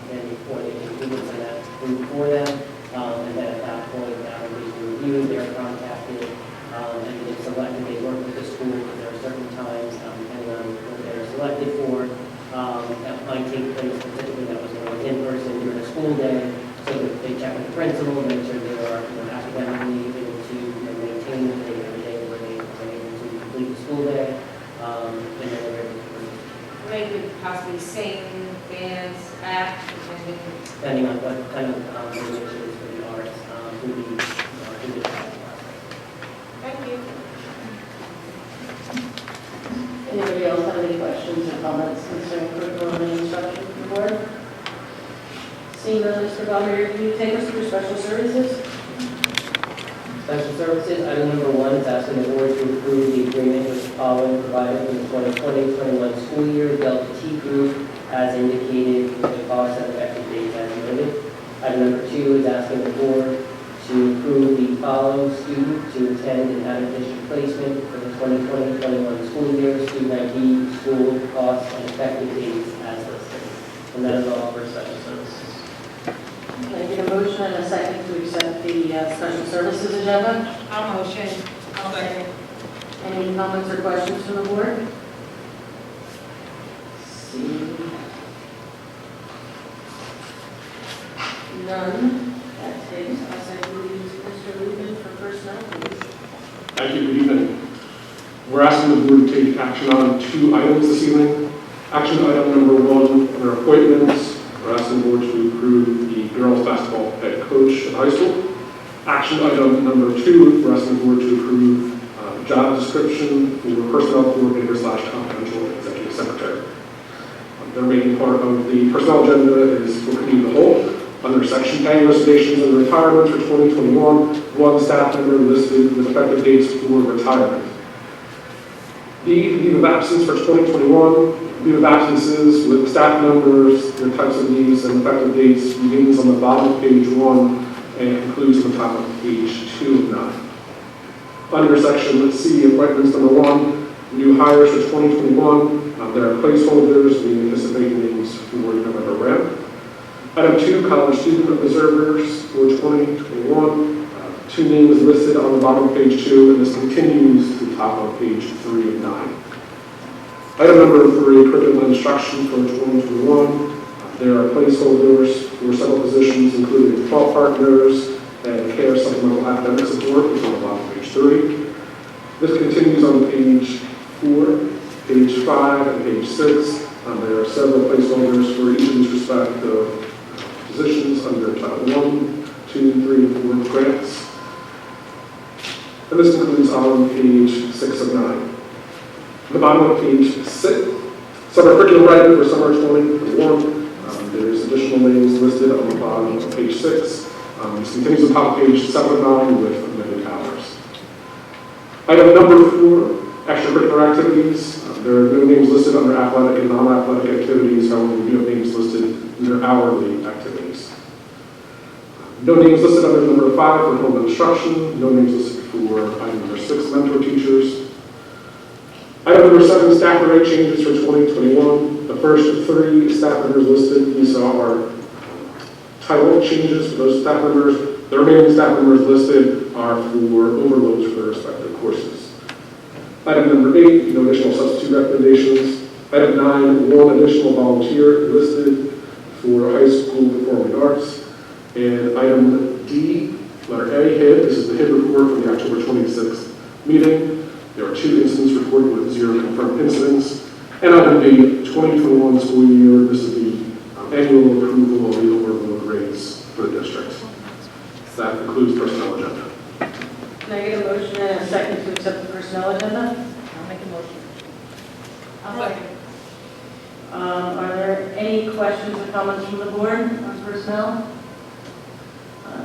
then before they send that through for them, and then at that point, application reviewed, they're contacted, and if selected, they work with the school, because there are certain times, depending on what they're selected for, that might take place specifically that was in person during a school day, so that they check with the principal, make sure they are academically able to maintain every day where they are able to complete the school day, and then they're able to They could possibly sing, dance, act, depending on what kind of donation is for the arts, through the trial process. Thank you. Anybody else have any questions or comments concerning Valerie, can you take us through special services? Special services, item number 1 is asking the board to approve the agreement with the following provider for the 2020-21 school year, Delta T Group, as indicated with the cost and effective dates as noted. Item number 2 is asking the board to approve the following student to attend an out-of-district placement for the 2020-21 school year, student ID, school, costs, and effective dates as listed. And that is all for special services. Can I get a motion and a second to accept the special services agenda? I'll motion. I'll second. Any comments or questions from the board? See none. That takes us, I believe, to Mr. Lubin for personnel, please. Thank you, good evening. We're asking the board to take action on 2 items this evening. Action item number 1, under appointments, we're asking the board to approve the girls basketball head coach at high school. Action item number 2, we're asking the board to approve job description for personnel coordinator / confidential executive secretary. The remaining part of the personnel agenda is for committee of the whole. Under section A, resignations and retirements for 2021, 1 staff member listed with effective dates for retirement. B, leave of absence for 2021, leave of absences with staff members, their types of leaves and effective dates begins on the bottom of page 1 and concludes on the top of page 2 of 9. Under section C, appointments number 1, new hires for 2021, there are placeholders, we anticipate names for November ramp. Item 2, college student observers for 2021, 2 names listed on the bottom of page 2, and this continues to the top of page 3 of 9. Item number 3, curriculum instruction for 2021. There are placeholders for several positions, including 12 partners and care supplemental academic support, which is on the bottom of page 3. This continues on page 4, page 5, and page 6. There are several placeholders for each of these respective positions under Title 1, 2, 3, and 4 grants. And this concludes on page 6 of 9. At the bottom of page 6, summer curriculum writing for summer 2021. There's additional names listed on the bottom of page 6. This continues on top of page 7 of 9 with amended hours. Item number 4, extracurricular activities. There are no names listed under athletic and non-athletic activities, however, we do have names listed under hourly activities. No names listed under number 5 for home instruction, no names listed for item number 6, mentor teachers. Item number 7, staff rate changes for 2021. The first 3 staff members listed, these are title changes for those staff members. The remaining staff members listed are for overloads for their respective courses. Item number 8, no additional substitute recommendations. Item 9, 1 additional volunteer listed for high school performing arts. And item D, letter A, HID. This is the HID report from the October 26th meeting. There are 2 incidents reported with 0 confirmed incidents. And item B, 2021 school year. This is the annual approval of the overload rates for the district. That concludes personnel agenda. Can I get a motion and a second to accept the personnel agenda? I'll make a motion. I'll second. Are there any questions or comments from the board on personnel?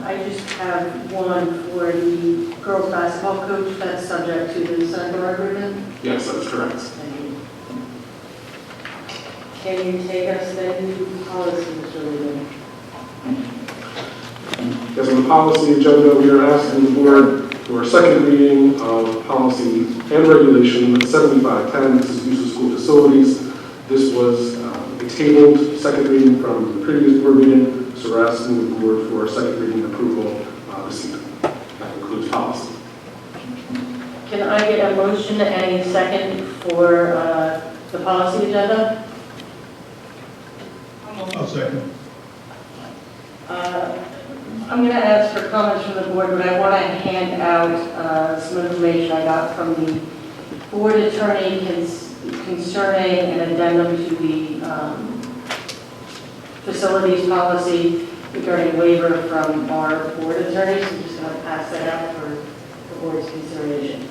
I just have one for the girls basketball coach that's subject to the Sunbar agreement. Yes, that is correct. Can you take us then to policy, Mr. Lubin? Yes, on the policy agenda, we are asking the board for a second reading of policy and regulation 7510. This is use of school facilities. This was a tabled second reading from the previous board meeting, so we're asking the board for a second reading approval this evening. That concludes policy. Can I get a motion and a second for the policy agenda? I'll second. I'm going to ask for comments from the board, but I want to hand out some information I got from the board attorney concerning an addendum to the facilities policy regarding waiver from our board attorneys. I'm just going to pass that out for the board's consideration.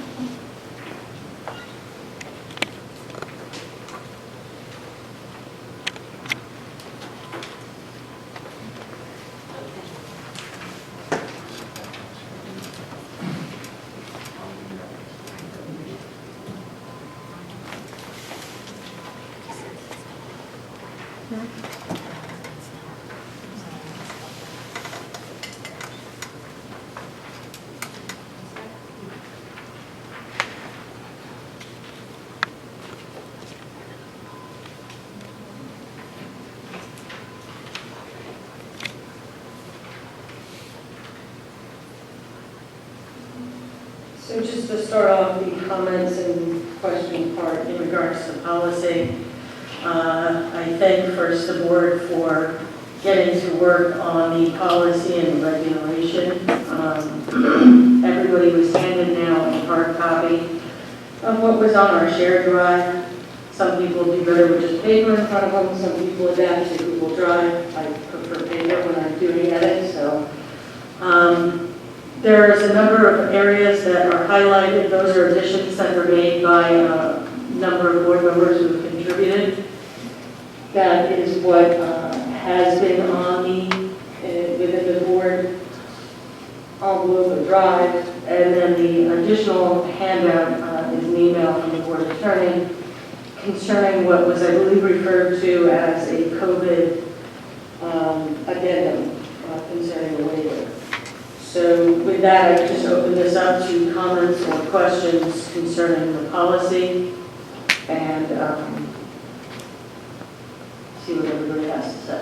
So just to start off the comments and question part in regards to policy, I thank first the board for getting to work on the policy and regulation. Everybody was handed now a hard copy of what was on our shared drive. Some people do better with just paper in front of them, some people adapt to Google Drive. I prefer paper when I'm doing edits, so. There's a number of areas that are highlighted. Those are additions that were made by a number of board members who have contributed. That is what has been on within the board envelope or drive. And then the additional handout is an email from the board attorney concerning what was, I believe, referred to as a COVID addendum concerning the waiver. So with that, I just open this up to comments or questions concerning the policy and see what everybody has to say.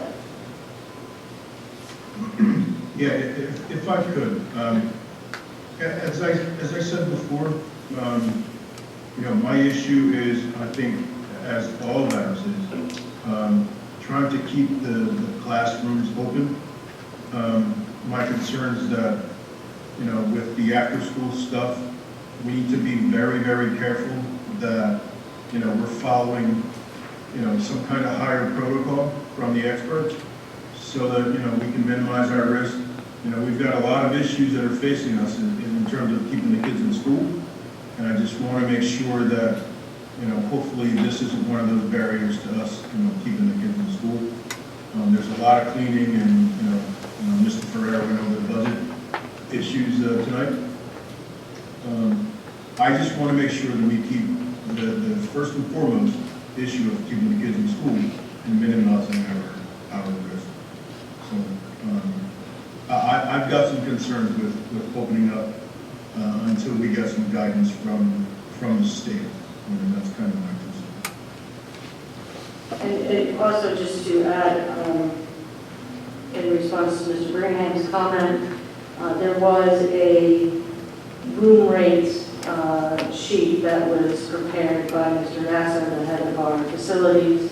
Yeah, if I could, as I said before, my issue is, I think, as all of ours is, trying to keep the classrooms open. My concern is that, with the after-school stuff, we need to be very, very careful that, we're following, some kind of higher protocol from the experts so that, we can minimize our risk. We've got a lot of issues that are facing us in terms of keeping the kids in school. And I just want to make sure that, hopefully this isn't one of those barriers to us, keeping the kids in school. There's a lot of cleaning and, Mr. Ferrer went over the budget issues tonight. I just want to make sure that we keep the first and foremost issue of keeping the kids in school and minimizing our risk. So I've got some concerns with opening up until we get some guidance from the state. And that's kind of my concern. And also just to add, in response to Mr. Birmingham's comment, there was a room rates sheet that was prepared by Mr. Nasser, the head of our facilities.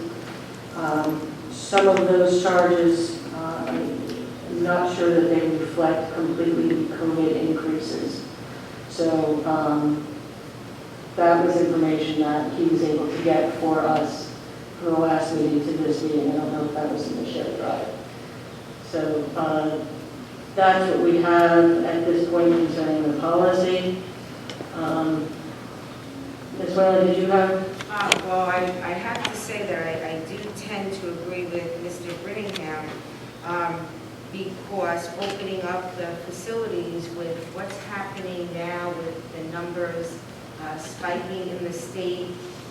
Some of those charges, I'm not sure that they reflect completely the COVID increases. So that was information that he was able to get for us from the last meeting to this meeting. I don't know if that was in the shared drive. So that's what we have at this point concerning the policy. Ms. Whalen, did you have? Well, I have to say that I do tend to agree with Mr. Brittingham because opening up the facilities with what's happening now with the numbers spiking in the state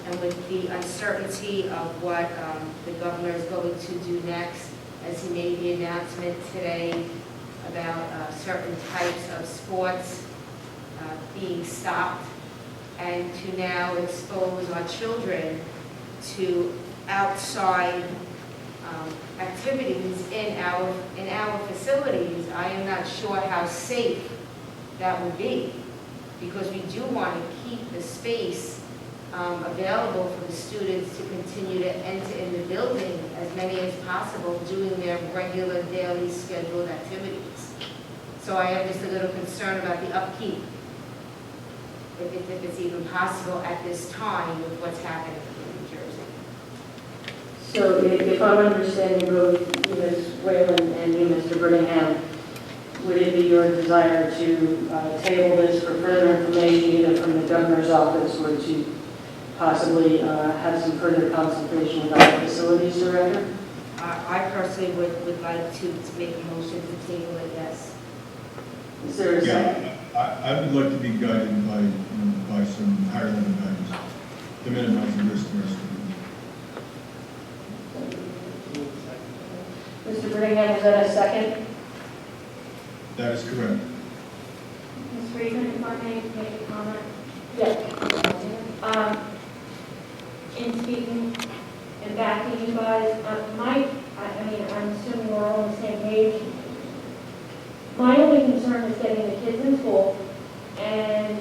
and with the uncertainty of what the governor is going to do next, as he made the announcement today about certain types of sports being stopped, and to now expose our children to outside activities in our facilities. I am not sure how safe that would be, because we do want to keep the space available for the students to continue to enter in the building, as many as possible, doing their regular daily scheduled activities. So I am just a little concerned about the upkeep, if it's even possible at this time with what's happening in New Jersey. So if I'm understanding both Ms. Whalen and you, Mr. Birmingham, would it be your desire to table this for further information either from the governor's office or to possibly have some further consultation with our facilities director? I personally would like to make a motion to table it, yes. Is there a second? Yeah, I would like to be guided by some higher level guidance to minimize the risk to our students. Brittingham, was that a second? That is correct. Ms. Friedman, if I may make a comment. Yes. In speaking and backing you guys, I mean, I'm assuming we're all on the same page. My only concern is getting the kids in school and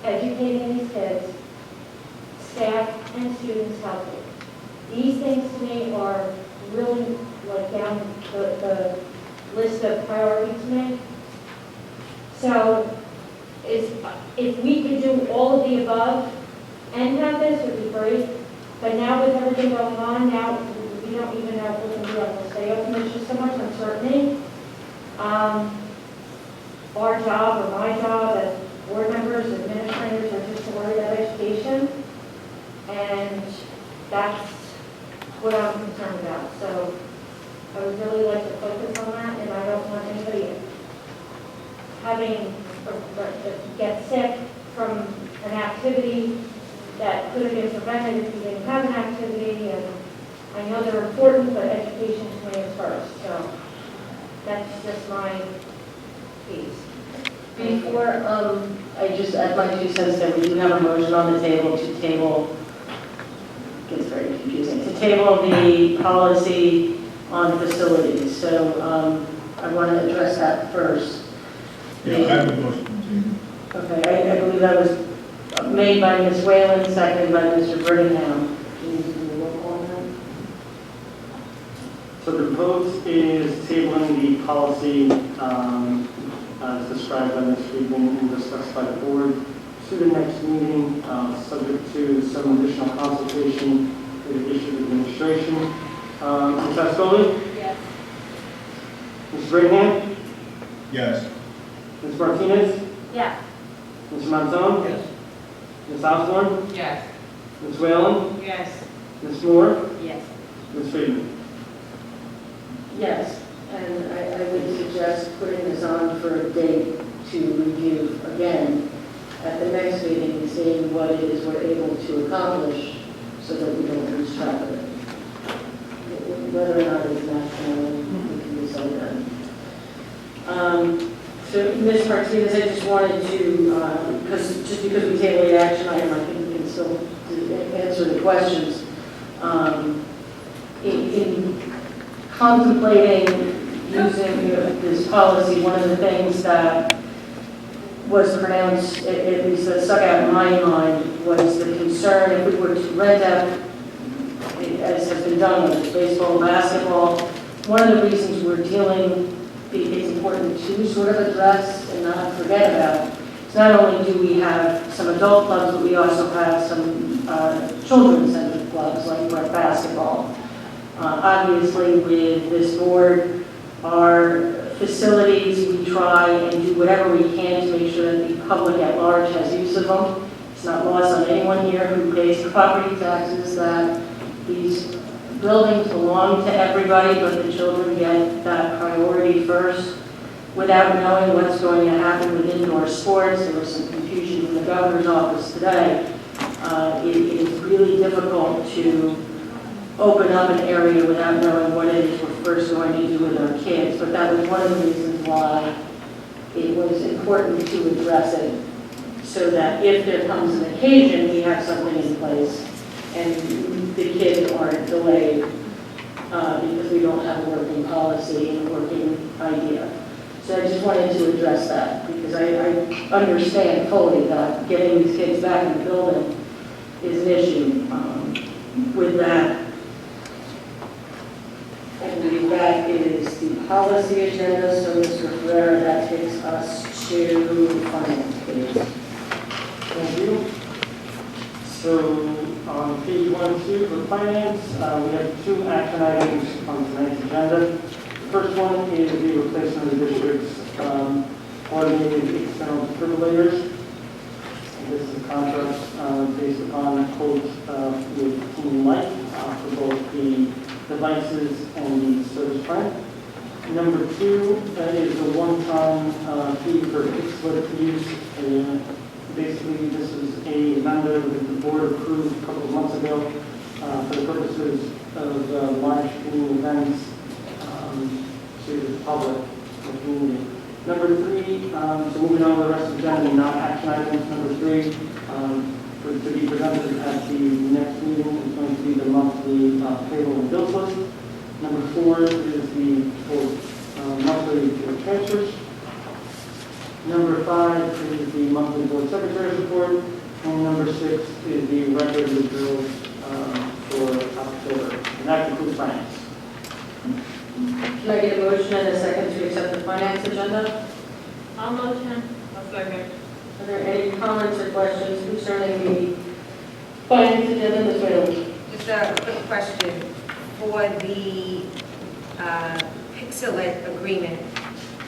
educating these kids, staff and students healthy. These things to me are really like down the list of priorities to me. So if we could do all of the above and have this, would be great. But now with everything going on, now we don't even know if we're going to be able to stay open. There's just so much uncertainty. Our job, or my job as board members, administrators, are just to worry about education. And that's what I'm concerned about. So I would really like to focus on that, and I don't want anybody having, get sick from an activity that could have been prevented if you didn't have an activity. And I know they're important, but education to me is first. So that's just my piece. Before, I just add my 2 cents there, we do have a motion on the table to table, gets very confusing, to table the policy on facilities. So I want to address that first. Yeah, I have a motion to table. Okay, I believe that was made by Ms. Whalen, seconded by Mr. Brittingham. Can you do a roll call on that? So the vote is tabling the policy as described by Ms. Friedman and discussed by the board to the next meeting, subject to some additional consultation with the district administration. Ms. Ascoli? Yes. Ms. Brittingham? Yes. Ms. Martinez? Yes. Mr. Monzone? Yes. Ms. Osborne? Yes. Ms. Whalen? Yes. Ms. Moore? Yes. Ms. Friedman? Yes, and I would suggest putting this on for a date to review again at the next meeting and seeing what it is we're able to accomplish so that we don't lose track of it. Whether or not it's national, we can decide that. So, Ms. Martinez, I just wanted to, because we tabled the action item, I think we can still answer the questions. In contemplating using this policy, one of the things that was pronounced, at least that stuck out in my mind, was the concern if we were to rent out, as has been done with baseball, basketball. One of the reasons we're dealing, it's important to sort of address and not forget about. It's not only do we have some adult clubs, but we also have some children's-centered clubs like basketball. Obviously, with this board, our facilities, we try and do whatever we can to make sure that the public at large has use of them. It's not lost on anyone here who pays property taxes that these buildings belong to everybody, but the children get that priority first. Without knowing what's going to happen with indoor sports, there was some confusion from the governor's office today. It is really difficult to open up an area without knowing what it is we're first going to do with our kids. But that was one of the reasons why it was important to address it, so that if there comes an occasion, we have something in place and the kids aren't delayed because we don't have a working policy and a working idea. So I just wanted to address that because I understand fully that getting these kids back in the building is an issue. With that, I believe that is the policy agenda. So Mr. Ferrera, that takes us to finance, please. Thank you. So on page 1-2 for finance, we have 2 action items on tonight's agenda. The first one is the replacement of the district's automated external defibrillators. And this is a contract based upon a quote with Team Life for both the devices and the service plan. Number 2 is a one-time fee for fixed slip use. Basically, this is a vendor that the board approved a couple of months ago for the purposes of live streaming events to the public, the community. Number 3, so moving on to the rest of the agenda, not action items. Number 3, to be presented at the next meeting is going to be the monthly payroll and bills list. Number 4 is the monthly board transfers. Number 5 is the monthly board secretary's report. And number 6 is the record of the bills for October. And that concludes finance. Can I get a motion and a second to accept the finance agenda? I'll motion. I'll second. Are there any comments or questions concerning the finance agenda, Ms. Whalen? Just a quick question. For the Pixelet agreement,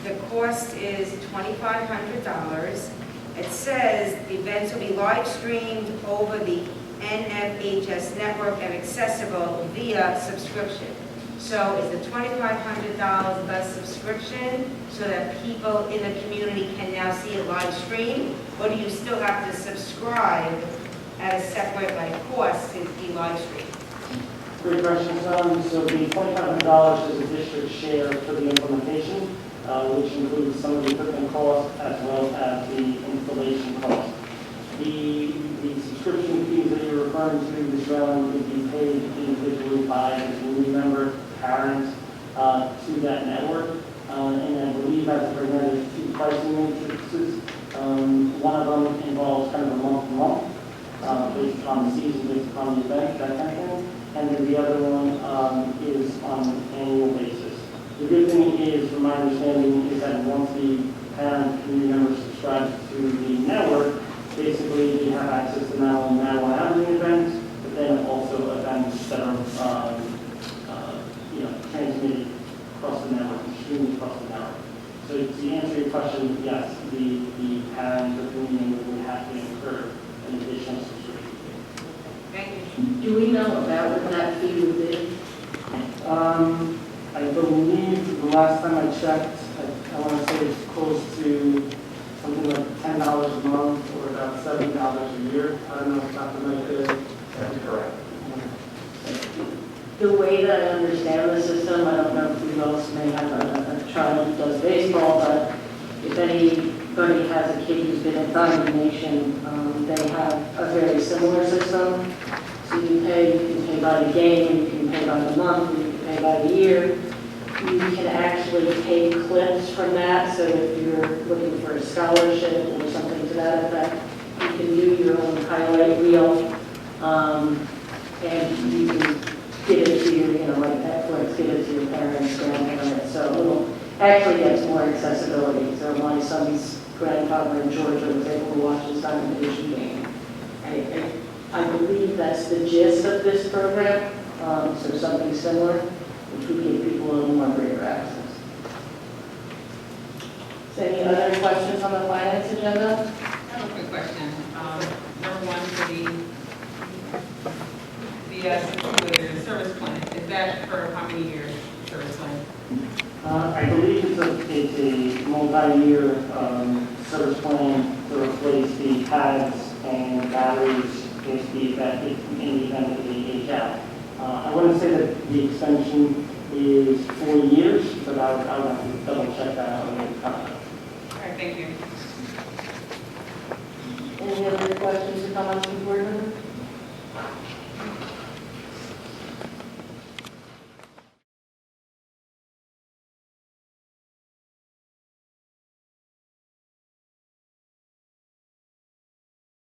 the cost is $2,500. It says the events will be live streamed over the NFHS network and accessible via subscription. So is the $2,500 the subscription so that people in the community can now see it live stream? Or do you still have to subscribe at a separate cost to be live streamed? Great question, Sam. So the $2,500 is a district share for the implementation, which includes some of the equipment costs as well as the installation costs. The subscription fees that you're referring to, Ms. Whalen, would be paid individually by the community member, parents, to that network. And I believe as a result, there's 2 pricing matrices. One of them involves kind of a month-to-month, based on the season, based upon the event, that kind of thing. And then the other one is on an annual basis. The good thing is, from my understanding, is that once the parent community member subscribes to the network, basically they have access to not only Madeline Avenue events, but then also events that are transmitted across the network, streamed across the network. So to answer your question, yes, the parent or community member would have to incur an additional subscription fee. Thank you. Do we know about what that fee would be? I believe the last time I checked, I want to say it's close to something like $10 a month or about $7 a year. I don't know if Dr. Mike is. That's correct. The way that I understand the system, I don't know if you else may have a child who does baseball, but if anybody has a kid who's been in Diamond Nation, they have a very similar system. So you can pay by the game, you can pay by the month, you can pay by the year. You can actually pay clips from that, so if you're looking for a scholarship or something to that effect, you can do your own highlight reel, and you can give it to your, like Netflix, give it to your parents, grandparents, so it'll actually gets more accessibility. So my son's grandfather in Georgia was able to watch his Diamond Nation game. I believe that's the gist of this program, so something similar, which would give people a little more greater access. So any other questions on the finance agenda? I have a quick question. Number 1 for the service plan, is that for how many years, service plan? I believe it's a multi-year service plan to replace the pads and batteries in the event that they age out. I wouldn't say that the extension is 4 years, but I would have to double check that on the contract. All right, thank you. Any other questions or comments from